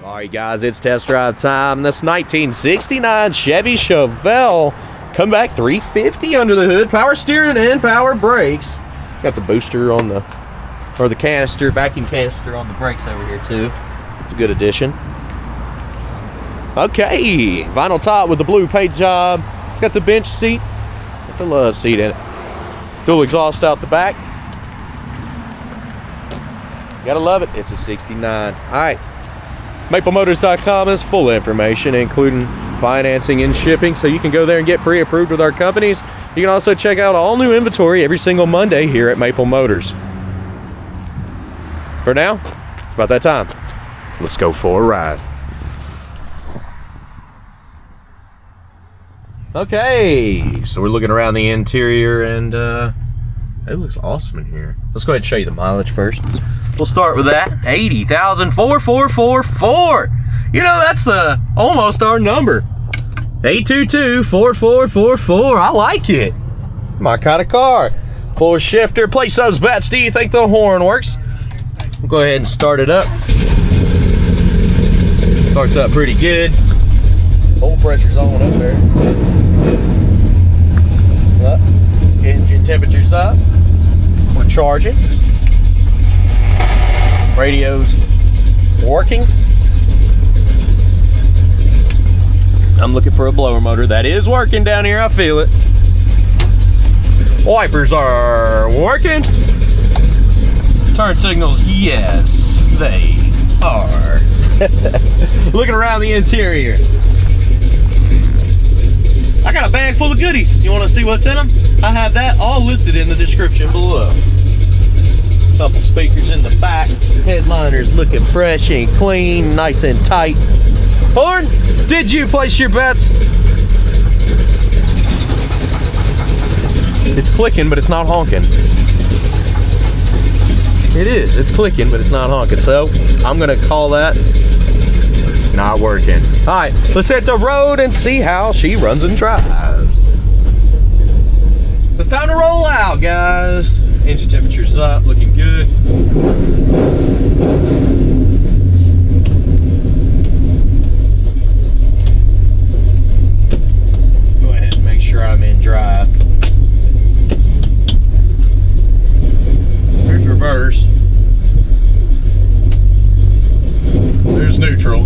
All right, guys, it's test drive time. This 1969 Chevy Chevelle come back 350 under the hood, power steering and power brakes. Got the booster on the, or the canister, vacuum canister on the brakes over here too. It's a good addition. Okay, vinyl top with the blue paint job. It's got the bench seat, got the love seat in it. Dual exhaust out the back. Gotta love it. It's a 69. All right. MapleMotors.com is full information, including financing and shipping, so you can go there and get pre-approved with our companies. You can also check out all new inventory every single Monday here at Maple Motors. For now, it's about that time. Let's go for a ride. Okay, so we're looking around the interior, and it looks awesome in here. Let's go ahead and show you the mileage first. We'll start with that. 80,4444. You know, that's almost our number. 822-4444. I like it. My kind of car. Full shifter. Place those bets. Do you think the horn works? We'll go ahead and start it up. Starts up pretty good. Oil pressure's on up there. Up. Engine temperature's up. We're charging. Radio's working. I'm looking for a blower motor. That is working down here. I feel it. Wipers are working. Turn signals, yes, they are. Looking around the interior. I got a bag full of goodies. You want to see what's in them? I have that all listed in the description below. Couple speakers in the back. Headliner's looking fresh and clean, nice and tight. Horn, did you place your bets? It's clicking, but it's not honking. It is. It's clicking, but it's not honking. So I'm gonna call that not working. All right, let's hit the road and see how she runs and drives. It's time to roll out, guys. Engine temperature's up, looking good. Go ahead and make sure I'm in drive. There's reverse. There's neutral.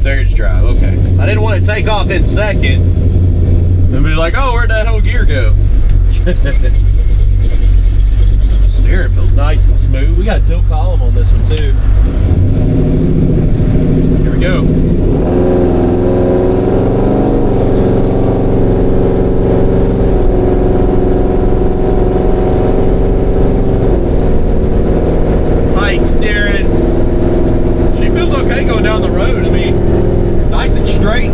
There's drive, okay. I didn't want to take off in second and be like, oh, where'd that whole gear go? Steering feels nice and smooth. We got a tilt column on this one too. Here we go. Tight steering. She feels okay going down the road. I mean, nice and straight.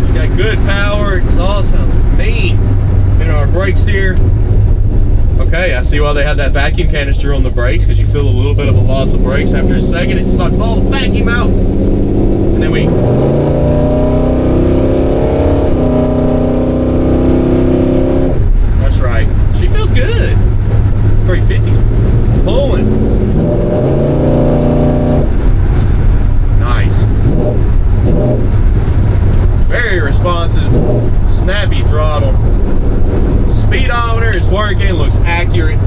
She got good power. Exhaust sounds mean. Our brakes here. Okay, I see why they have that vacuum canister on the brakes, because you feel a little bit of a loss of brakes. After a second, it sucks all the vacuum out. And then we... That's right. She feels good. 350's pulling. Nice. Very responsive. Snappy throttle. Speedometer is working, looks accurate.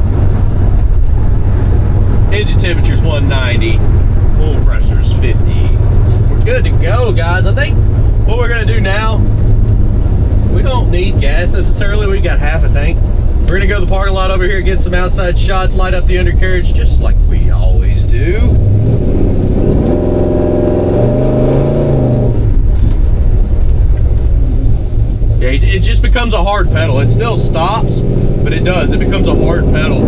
Engine temperature's 190. Oil pressure's 50. We're good to go, guys. I think what we're gonna do now, we don't need gas necessarily. We got half a tank. We're gonna go to the parking lot over here, get some outside shots, light up the undercarriage just like we always do. It just becomes a hard pedal. It still stops, but it does. It becomes a hard pedal.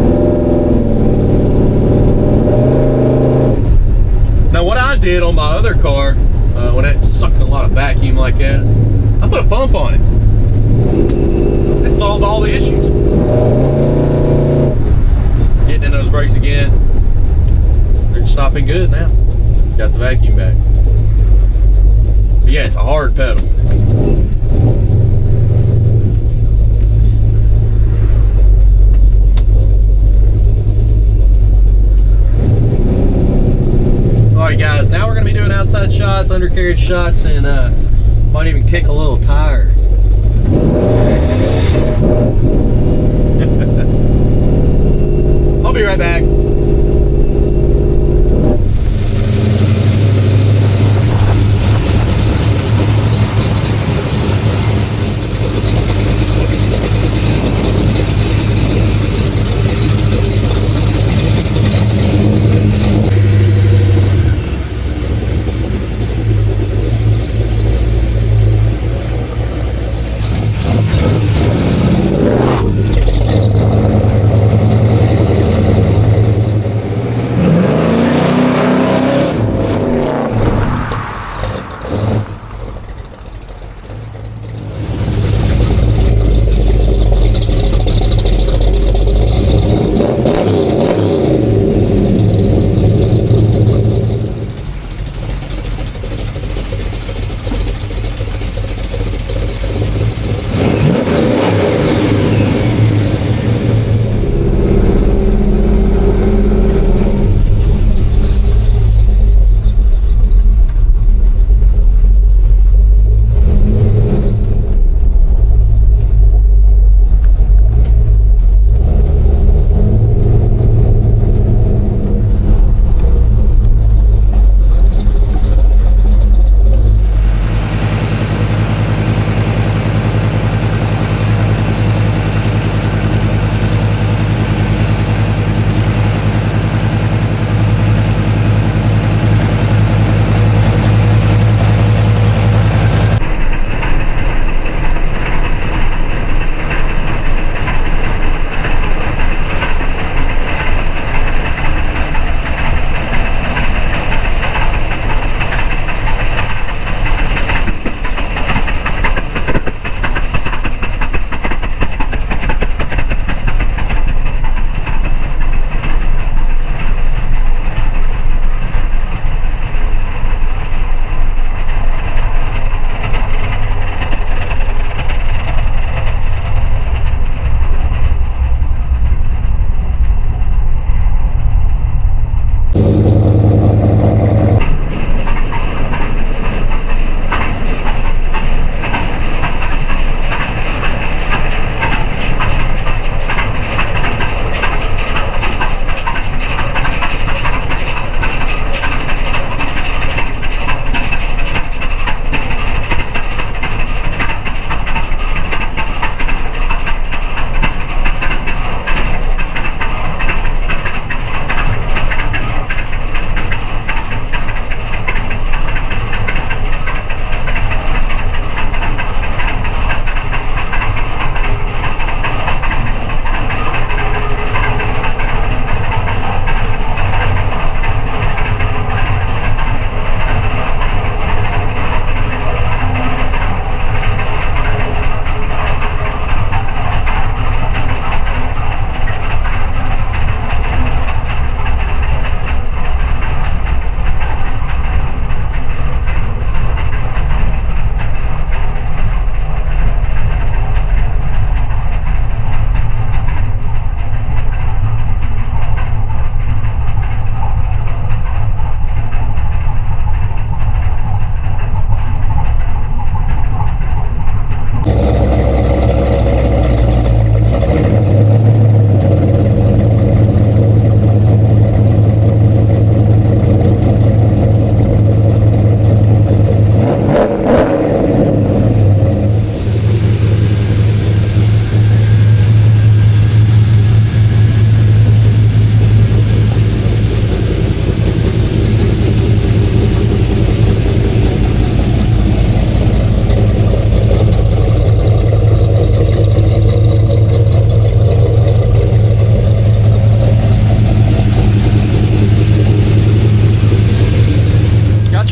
Now, what I did on my other car, when it sucked a lot of vacuum like that, I put a pump on it. It solved all the issues. Getting in those brakes again. They're stopping good now. Got the vacuum back. But yeah, it's a hard pedal. outside shots, undercarriage shots, and might even kick a little tire. I'll be right back.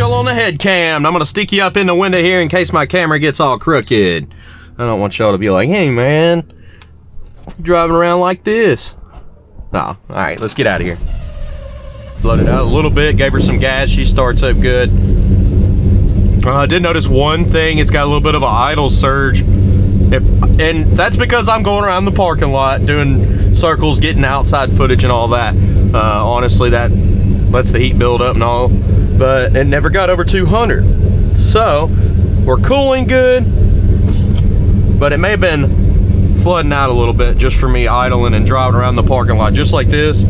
On the head cam. I'm gonna stick you up in the window here in case my camera gets all crooked. I don't want y'all to be like, hey man, you're driving around like this. Oh, alright, let's get out of here. Floated out a little bit, gave her some gas, she starts up good. I did notice one thing, it's got a little bit of an idle surge. And that's because I'm going around the parking lot doing circles, getting outside footage and all that. Honestly, that lets the heat build up and all. but it never got over 200. So we're cooling good, but it may have been flooding out a little bit just for me idling and driving around the parking lot just like this. I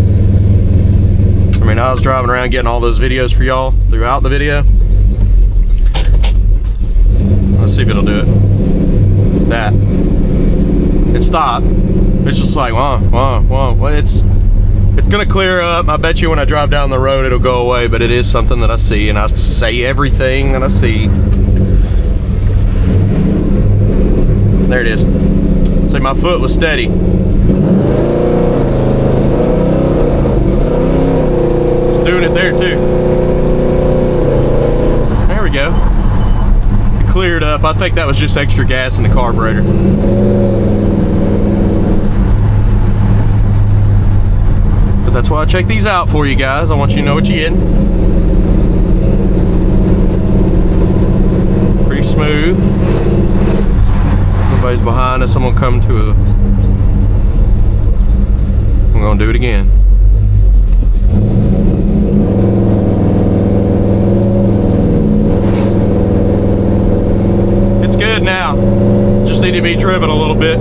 mean, I was driving around getting all those videos for y'all throughout the video. Let's see if it'll do it. That. It stopped. It's just like, well, it's gonna clear up. I bet you when I drive down the road it'll go away, but it is something that I see, and I say everything that I see. There it is. See, my foot was steady. It's doing it there too. There we go. It cleared up. I think that was just extra gas in the carburetor. But that's why I check these out for you guys. I want you to know what you're getting. Pretty smooth. Somebody's behind us. I'm gonna come to a. I'm gonna do it again. It's good now. Just need to be driven a little bit.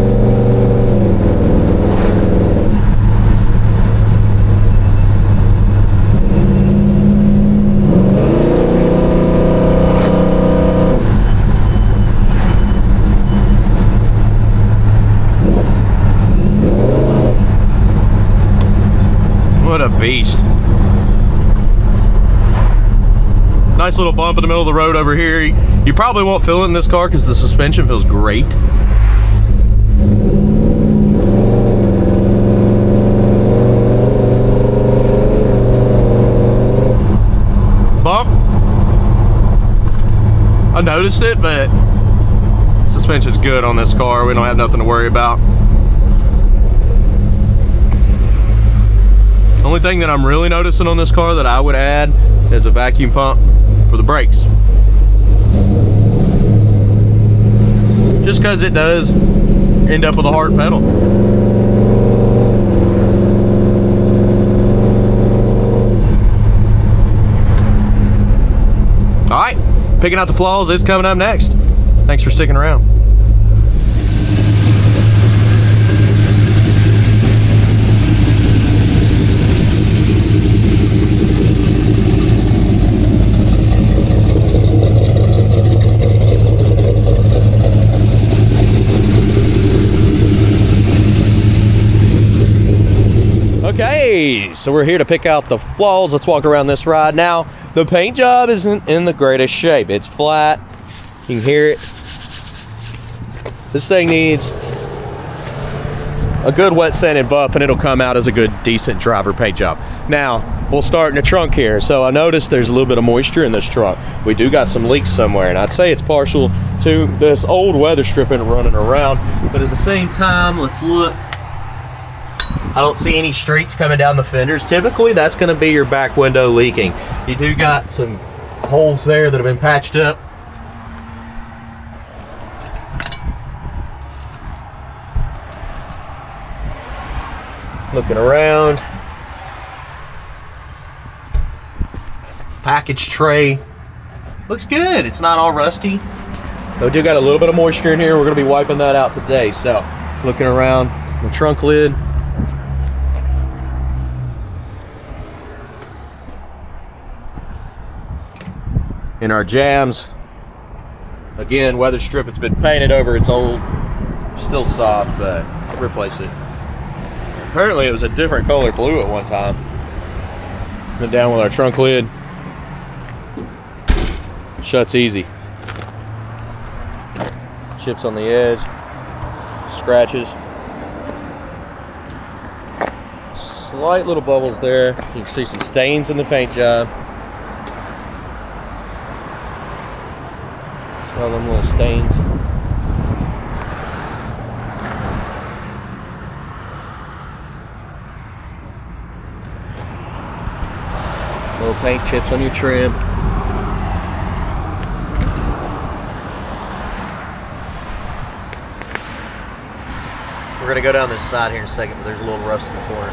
What a beast. Nice little bump in the middle of the road over here. You probably won't feel it in this car because the suspension feels great. Bump. I noticed it, but suspension's good on this car. We don't have nothing to worry about. The only thing that I'm really noticing on this car that I would add is a vacuum pump for the brakes. Just because it does end up with a hard pedal. Alright, picking out the flaws is coming up next. Thanks for sticking around. Okay, so we're here to pick out the flaws. Let's walk around this ride. Now, the paint job isn't in the greatest shape. It's flat. You can hear it. This thing needs a good wet sand and buff, and it'll come out as a good, decent driver paint job. Now, we'll start in the trunk here. So I noticed there's a little bit of moisture in this trunk. We do got some leaks somewhere, and I'd say it's partial to this old weather stripping running around. But at the same time, let's look. I don't see any streaks coming down the fenders. Typically, that's going to be your back window leaking. You do got some holes there that have been patched up. Looking around. Package tray. Looks good. It's not all rusty. We do got a little bit of moisture in here. We're going to be wiping that out today. So, looking around the trunk lid. In our jams, again, weather strip, it's been painted over, it's old, still soft, but I'll replace it. Apparently it was a different color blue at one time. Been down with our trunk lid. Shuts easy. Chips on the edge, scratches. Slight little bubbles there. You can see some stains in the paint job. All them little stains. Little paint chips on your trim. We're going to go down this side here in a second, but there's a little rust in the corner.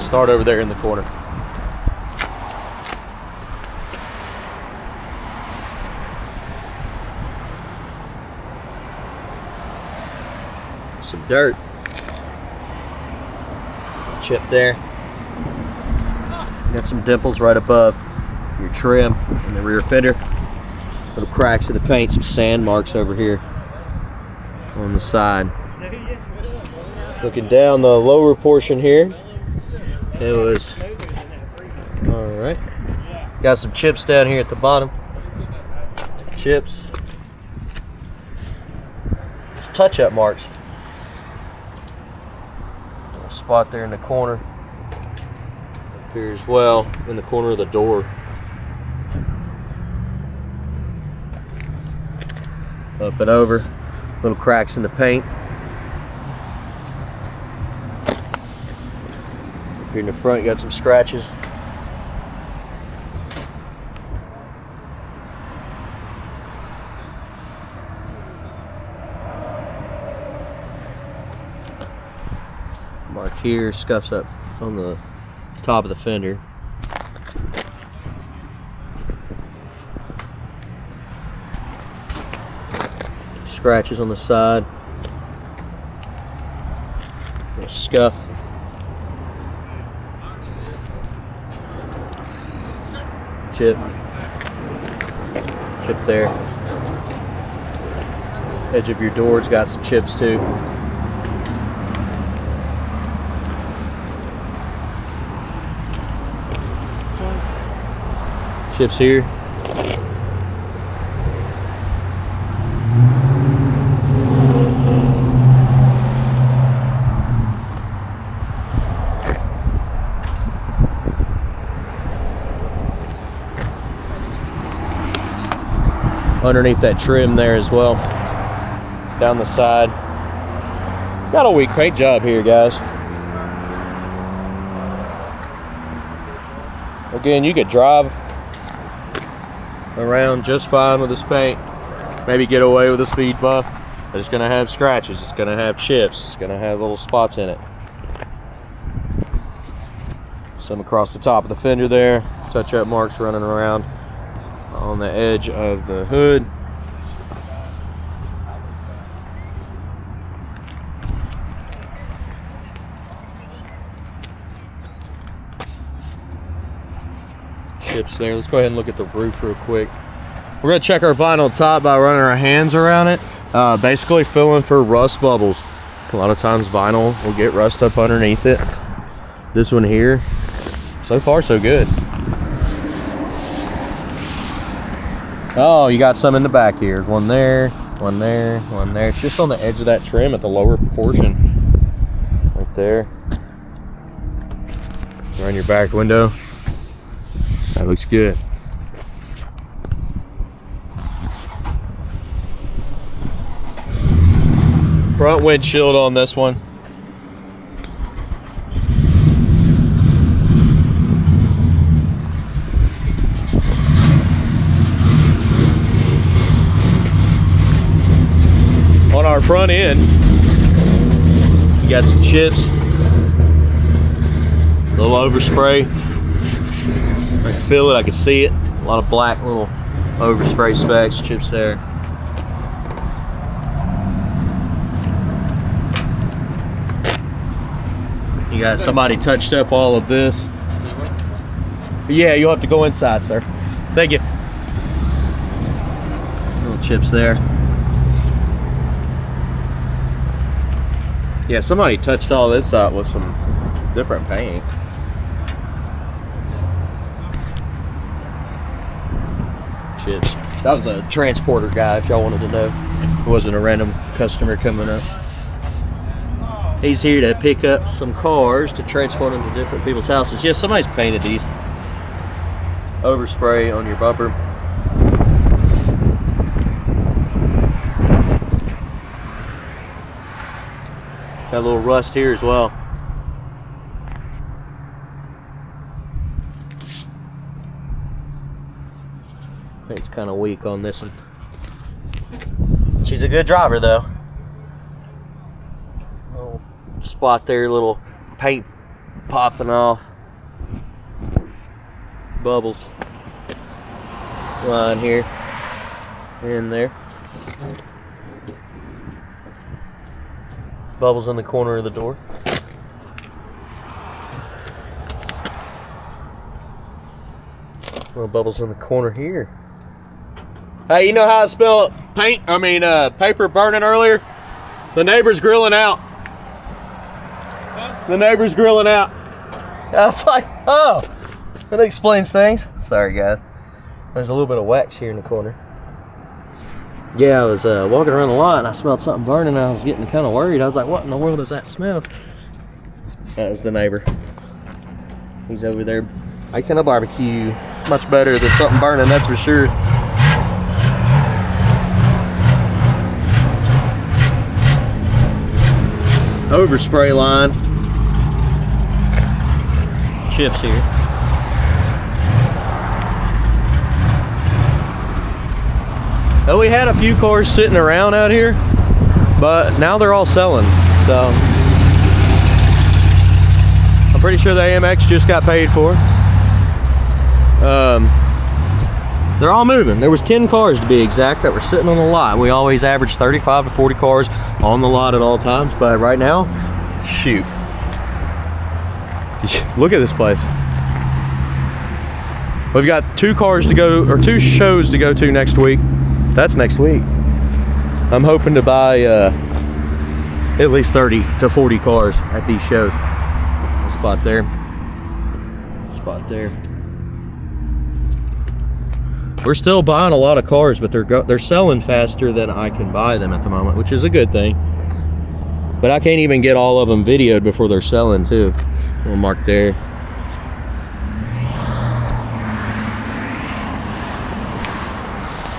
Let's start over there in the corner. Some dirt. Chip there. Got some dimples right above your trim and the rear fender. Little cracks in the paint, some sand marks over here on the side. Looking down the lower portion here, it was all right. Got some chips down here at the bottom. Chips. Touch-up marks. A spot there in the corner. Up here as well, in the corner of the door. Up and over. Little cracks in the paint. Up here in the front, you got some scratches. Mark here, scuffs up on the top of the fender. Scratches on the side. A scuff. Chip. Chip there. Edge of your door's got some chips too. Chips here. Underneath that trim there as well, down the side. Got a weak paint job here, guys. Again, you could drive around just fine with this paint, maybe get away with a speed buff, but it's gonna have scratches, it's gonna have chips, it's gonna have little spots in it. Some across the top of the fender there, touch-up marks running around on the edge of the hood. Chips there. Let's go ahead and look at the roof real quick. We're going to check our vinyl top by running our hands around it, basically feeling for rust bubbles. A lot of times vinyl will get rust up underneath it. This one here, so far so good. Oh, you got some in the back here. There's one there, one there, one there. It's just on the edge of that trim at the lower portion. Right there. Around your back window. That looks good. Front windshield on this one. On our front end, you got some chips, a little overspray. I can feel it, I can see it. A lot of black little overspray specks, chips there. You got somebody touched up all of this. Yeah, you'll have to go inside, sir. Thank you. Little chips there. Yeah, somebody touched all this up with some different paint. Chips. That was a transporter guy, if y'all wanted to know. It wasn't a random customer coming up. He's here to pick up some cars to transport them to different people's houses. Yeah, somebody's painted these. Overspray on your bumper. Got a little rust here as well. It's kind of weak on this one. She's a good driver though. Little spot there, little paint popping off. Bubbles line here, in there. Bubbles in the corner of the door. Little bubbles in the corner here. Hey, you know how I smell paper burning earlier? The neighbor's grilling out. Huh? The neighbor's grilling out. I was like, oh, that explains things. Sorry, guys. There's a little bit of wax here in the corner. Yeah, I was walking around the lot and I smelled something burning and I was getting kind of worried. I was like, what in the world does that smell? That was the neighbor. He's over there making a barbecue. Much better than something burning, that's for sure. Overspray line. Chips here. Well, we had a few cars sitting around out here, but now they're all selling, so I'm pretty sure the AMX just got paid for. They're all moving. There was 10 cars to be exact that were sitting on the lot. We always average 35 to 40 cars on the lot at all times, but right now, shoot. Look at this place. We've got 2 cars to go, or 2 shows to go to next week. That's next week. I'm hoping to buy at least 30 to 40 cars at these shows. Spot there. Spot there. We're still buying a lot of cars, but they're selling faster than I can buy them at the moment, which is a good thing. But I can't even get all of them videoed before they're selling too. We'll mark there.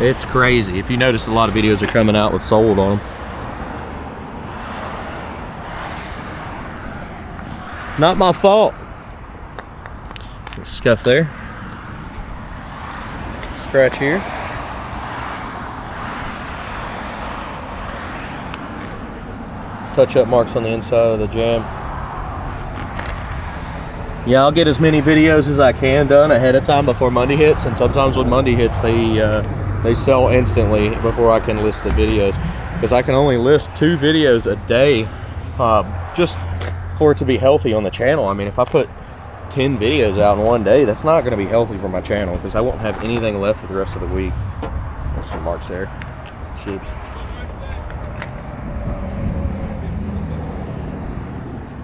It's crazy. If you notice, a lot of videos are coming out with sold on them. Not my fault. Scuff there. Scratch here. Touch up marks on the inside of the jam. Yeah, I'll get as many videos as I can done ahead of time before Monday hits, and sometimes when Monday hits, they sell instantly before I can list the videos, because I can only list 2 videos a day, just for it to be healthy on the channel. I mean, if I put 10 videos out in one day, that's not going to be healthy for my channel, because I won't have anything left for the rest of the week. There's some marks there. Chips.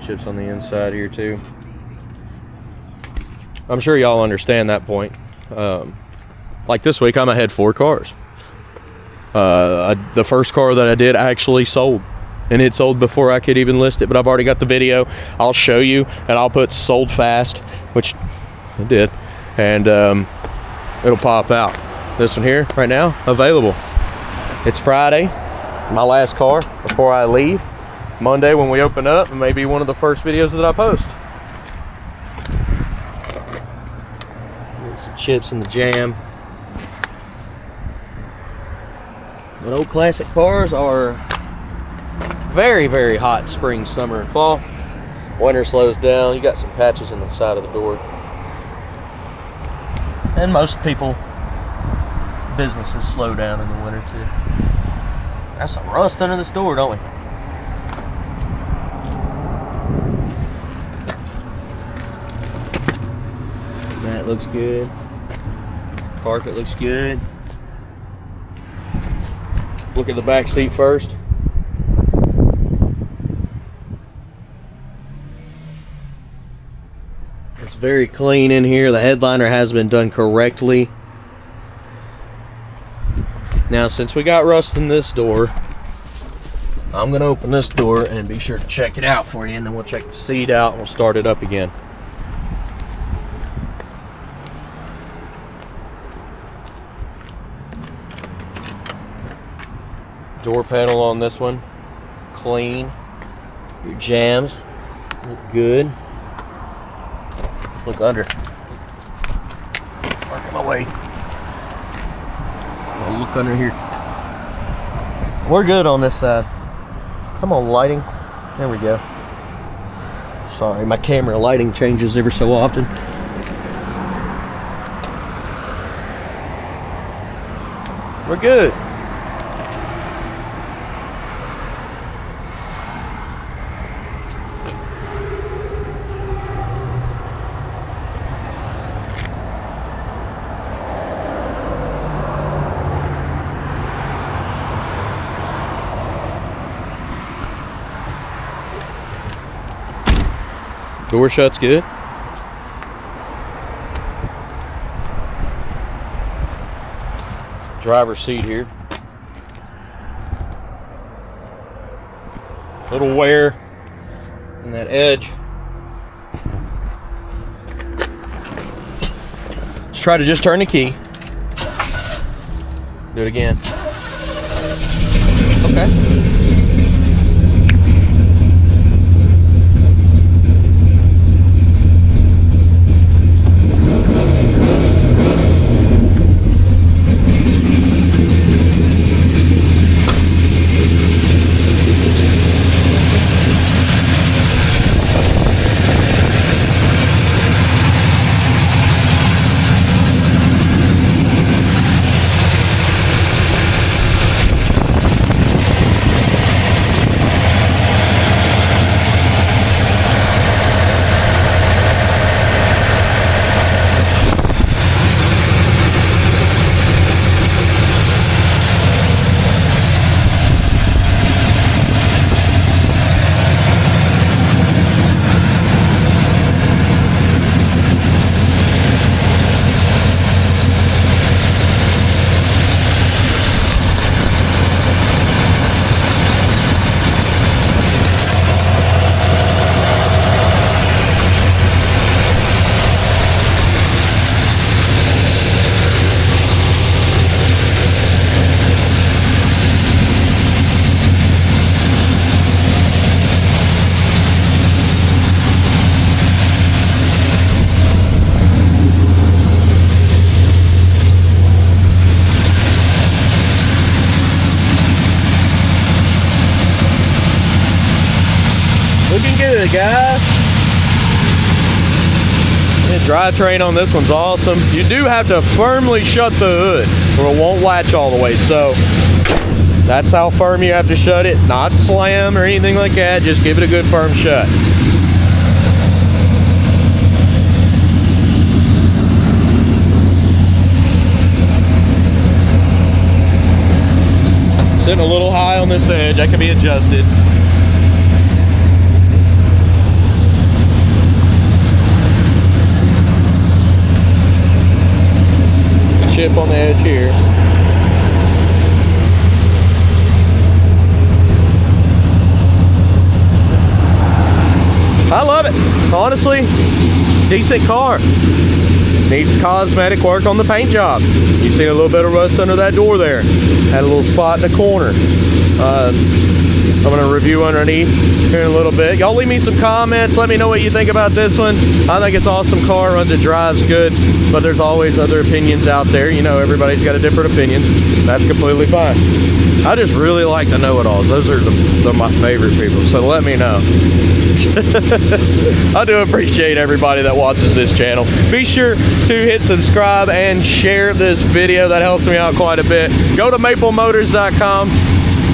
Chips on the inside here too. I'm sure y'all understand that point. Like this week, I'm ahead 4 cars. The first car that I did actually sold, and it sold before I could even list it, but I've already got the video. I'll show you, and I'll put sold fast, which it did, and it'll pop out. This one here right now, available. It's Friday, my last car before I leave. Monday when we open up, it may be one of the first videos that I post. Get some chips in the jam. But old classic cars are very, very hot spring, summer, and fall. Winter slows down. You got some patches in the side of the door. And most people, businesses slow down in the winter too. Got some rust under this door, don't we? That looks good. Carpet looks good. Look at the back seat first. It's very clean in here. The headliner has been done correctly. Now, since we got rust in this door, I'm going to open this door and be sure to check it out for you, and then we'll check the seat out and we'll start it up again. Door panel on this one, clean. Your jams look good. Let's look under. Working my way. I'll look under here. We're good on this side. Come on, lighting. There we go. Sorry, my camera lighting changes ever so often. We're good. Door shuts good. Driver's seat here. Little wear in that edge. Let's try to just turn the key. Do it again. Okay. Looking good, guys. The drivetrain on this one's awesome. You do have to firmly shut the hood or it won't latch all the way. So that's how firm you have to shut it. Not slam or anything like that. Just give it a good firm shut. Sitting a little high on this edge. That can be adjusted. Chip on the edge here. I love it. Honestly, decent car. Needs cosmetic work on the paint job. You see a little bit of rust under that door there. Had a little spot in the corner. I'm going to review underneath here in a little bit. Y'all leave me some comments. Let me know what you think about this one. I think it's an awesome car. Runs and drives good. But there's always other opinions out there. You know, everybody's got a different opinion. That's completely fine. I just really like the know-it-alls. Those are my favorite people. So let me know. I do appreciate everybody that watches this channel. Be sure to hit subscribe and share this video. That helps me out quite a bit. Go to maplemotors.com.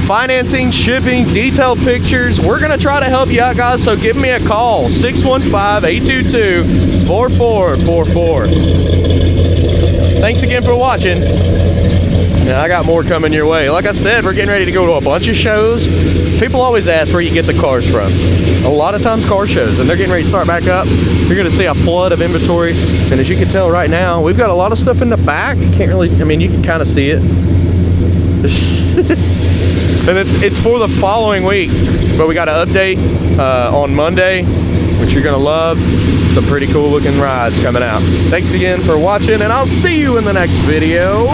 Financing, shipping, detailed pictures. We're going to try to help you out, guys, so give me a call. 615-822-4444. Thanks again for watching. Yeah, I got more coming your way. Like I said, we're getting ready to go to a bunch of shows. People always ask where you get the cars from. A lot of times car shows, and they're getting ready to start back up. You're going to see a flood of inventory. And as you can tell right now, we've got a lot of stuff in the back. You can't really, I mean, you can kind of see it. And it's for the following week, but we got an update on Monday, which you're gonna love. Some pretty cool looking rides coming out. Thanks again for watching, and I'll see you in the next video.